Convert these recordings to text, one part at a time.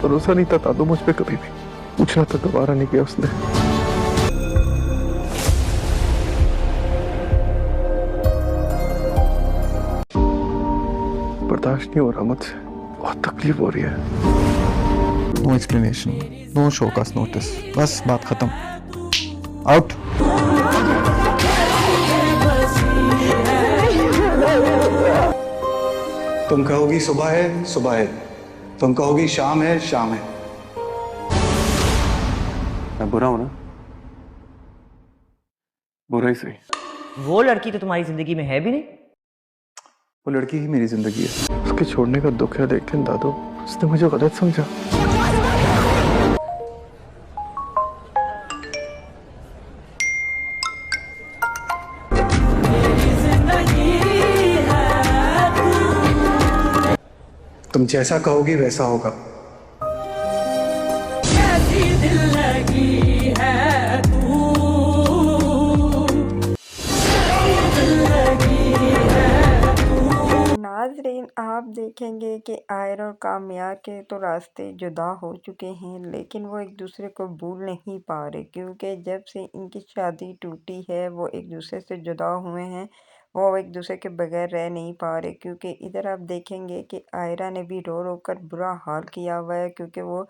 भरोसा नहीं था दादू मुझ पे कभी भी। पूछना तो दोबारा नहीं किया उसने। बर्दाश्त नहीं हो रहा मुझसे, बहुत तकलीफ हो रही है। No explanation, no show cause notice, बस बात खत्म। आउट। तुम कहोगी सुबह है सुबह है, तुम कहोगी शाम है शाम है। मैं बुरा हूं ना? बुरा ही सही। वो लड़की तो तुम्हारी जिंदगी में है भी नहीं। वो लड़की ही मेरी जिंदगी है। उसके छोड़ने का दुख है, लेकिन दादू उसने मुझे गलत समझा। तुम जैसा कहोगी वैसा होगा। कैसी दिल लगी है तू, नाज़रीन, आप देखेंगे कि आयर और कामयार के तो रास्ते जुदा हो चुके हैं, लेकिन वो एक दूसरे को भूल नहीं पा रहे, क्योंकि जब से इनकी शादी टूटी है वो एक दूसरे से जुदा हुए हैं। वो एक दूसरे के बगैर रह नहीं पा रहे, क्योंकि इधर आप देखेंगे कि आयरा ने भी रो रो कर बुरा हाल किया हुआ है, क्योंकि वो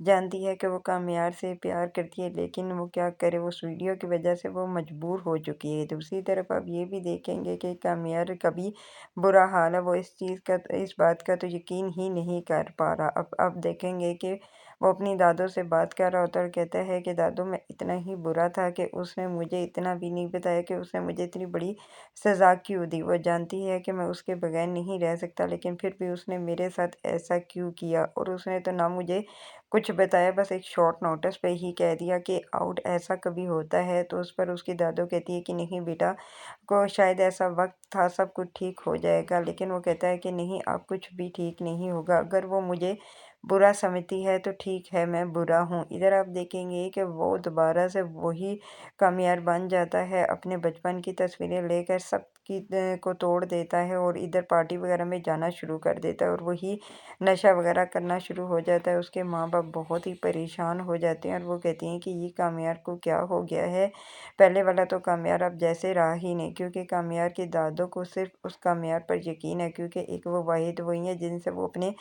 जानती है कि वो कामयार से प्यार करती है, लेकिन वो क्या करे, उस वीडियो की वजह से वो मजबूर हो चुकी है। दूसरी तरफ आप ये भी देखेंगे कि कामयार का भी बुरा हाल है, वो इस बात का तो यकीन ही नहीं कर पा रहा। अब आप देखेंगे कि वो अपनी दादों से बात कर रहा होता है और कहता है कि दादू, मैं इतना ही बुरा था कि उसने मुझे इतना भी नहीं बताया कि उसने मुझे इतनी बड़ी सज़ा क्यों दी। वो जानती है कि मैं उसके बगैर नहीं रह सकता, लेकिन फिर भी उसने मेरे साथ ऐसा क्यों किया। और उसने तो ना मुझे कुछ बताया, बस एक शॉर्ट नोटिस पे ही कह दिया कि आउट, ऐसा कभी होता है। तो उस पर उसकी दादू कहती है कि नहीं बेटा, को शायद ऐसा वक्त था, सब कुछ ठीक हो जाएगा। लेकिन वो कहता है कि नहीं, अब कुछ भी ठीक नहीं होगा। अगर वो मुझे बुरा समझती है तो ठीक है, मैं बुरा हूँ। इधर आप देखेंगे कि वो दोबारा से वही कामयार बन जाता है, अपने बचपन की तस्वीरें लेकर सबकी को तोड़ देता है और इधर पार्टी वगैरह में जाना शुरू कर देता है और वही नशा वगैरह करना शुरू हो जाता है। उसके माँ बाप बहुत ही परेशान हो जाते हैं और वो कहती हैं कि ये कामयार को क्या हो गया है। पहले वाला तो कामयार अब जैसे रहा ही नहीं, क्योंकि कामयार की दादों को सिर्फ उस कामयार पर यकीन है, क्योंकि एक वो वाहिद वही है जिनसे वो अपने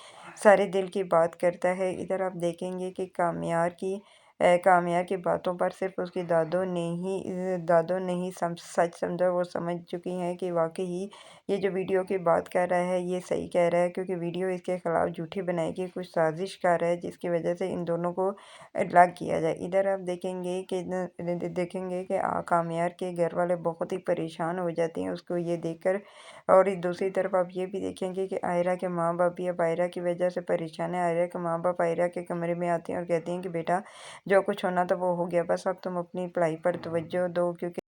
सारे दिल की बात करता है। इधर आप देखेंगे कि कामयार की बातों पर सिर्फ उसकी दादों ने ही सच समझा। वो समझ चुकी हैं कि वाकई ये जो वीडियो की बात कर रहा है ये सही कह रहा है, क्योंकि वीडियो इसके खिलाफ झूठी बनाई गई, कुछ साजिश कर रहा है जिसकी वजह से इन दोनों को अलग किया जाए। इधर आप देखेंगे कि कामयार के घर वाले बहुत ही परेशान हो जाते हैं उसको ये देखकर। और दूसरी तरफ आप ये भी देखेंगे कि आयरा के माँ बाप भी अब आयरा की वजह से परेशान है। आयरा के माँ बाप आयरा के कमरे में आते हैं और कहते हैं कि बेटा, जो कुछ होना था वो हो गया, बस अब तुम अपनी पढ़ाई पर तवज्जो दो, क्योंकि